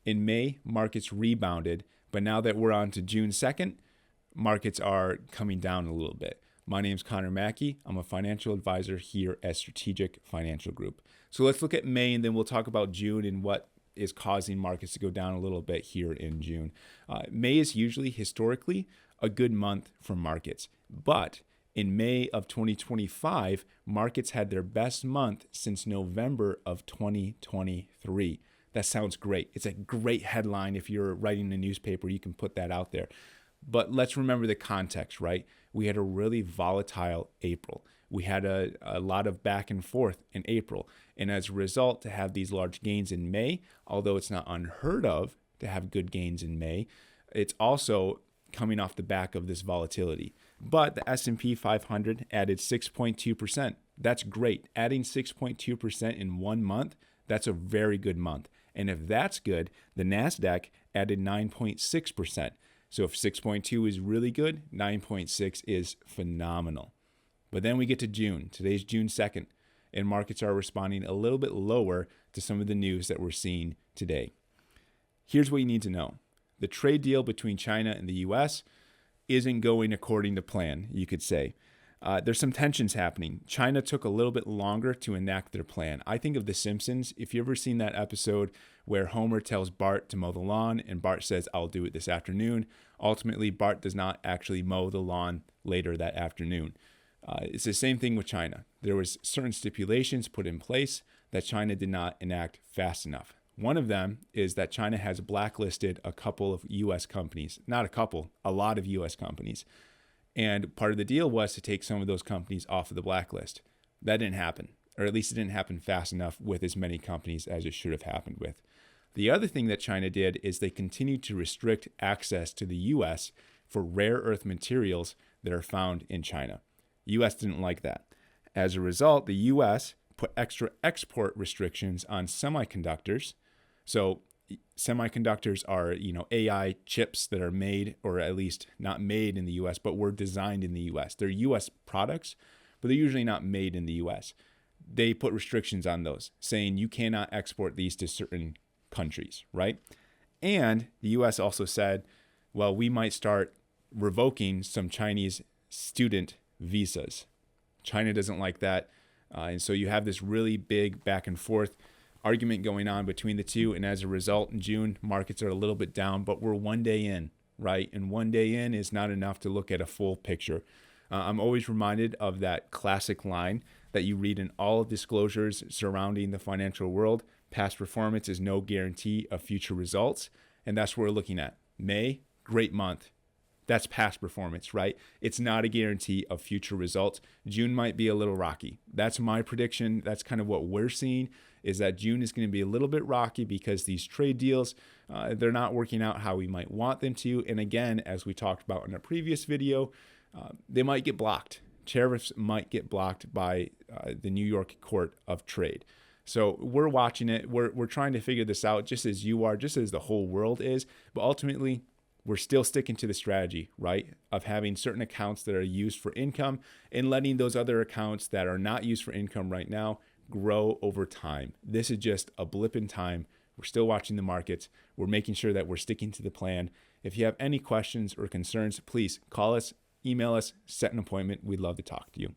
In May, markets rebounded, but now that we're on to June 2nd, markets are coming down a little bit. My name's Connor Mackey. I'm a financial advisor here at Strategic Financial Group. So let's look at May, and then we'll talk about June and what is causing markets to go down a little bit here in June. May is usually historically a good month for markets, but in May of 2025, markets had their best month since November of 2023. That sounds great. It's a great headline. If you're writing a newspaper, you can put that out there. But let's remember the context, right? We had a really volatile April. We had a lot of back and forth in April. And as a result, to have these large gains in May, although it's not unheard of to have good gains in May, it's also coming off the back of this volatility. But the S&P 500 added 6.2%. That's great. Adding 6.2% in 1 month, that's a very good month. And if that's good, the NASDAQ added 9.6%. So if 6.2 is really good, 9.6 is phenomenal. But then we get to June. Today's June 2nd, and markets are responding a little bit lower to some of the news that we're seeing today. Here's what you need to know. The trade deal between China and the U.S. isn't going according to plan, you could say. There's some tensions happening. China took a little bit longer to enact their plan. I think of The Simpsons. If you've ever seen that episode where Homer tells Bart to mow the lawn and Bart says, "I'll do it this afternoon." Ultimately, Bart does not actually mow the lawn later that afternoon. It's the same thing with China. There was certain stipulations put in place that China did not enact fast enough. One of them is that China has blacklisted a couple of U.S. companies. Not a couple, a lot of U.S. companies. And part of the deal was to take some of those companies off of the blacklist. That didn't happen, or at least it didn't happen fast enough with as many companies as it should have happened with. The other thing that China did is they continued to restrict access to the U.S. for rare earth materials that are found in China. The U.S. didn't like that. As a result, the U.S. put extra export restrictions on semiconductors. So semiconductors are, AI chips that are made, or at least not made in the U.S., but were designed in the U.S. They're U.S. products, but they're usually not made in the U.S. They put restrictions on those, saying you cannot export these to certain countries, right? And the U.S. also said, well, we might start revoking some Chinese student visas. China doesn't like that. And so you have this really big back and forth argument going on between the two. And as a result, in June, markets are a little bit down, but we're 1 day in, right? And 1 day in is not enough to look at a full picture. I'm always reminded of that classic line that you read in all disclosures surrounding the financial world. Past performance is no guarantee of future results. And that's what we're looking at. May, great month. That's past performance, right? It's not a guarantee of future results. June might be a little rocky. That's my prediction. That's kind of what we're seeing, is that June is going to be a little bit rocky because these trade deals, they're not working out how we might want them to. And again, as we talked about in a previous video, they might get blocked. Tariffs might get blocked by the New York Court of Trade. So we're watching it. We're trying to figure this out, just as you are, just as the whole world is. But ultimately, we're still sticking to the strategy, right, of having certain accounts that are used for income and letting those other accounts that are not used for income right now grow over time. This is just a blip in time. We're still watching the markets. We're making sure that we're sticking to the plan. If you have any questions or concerns, please call us, email us, set an appointment. We'd love to talk to you.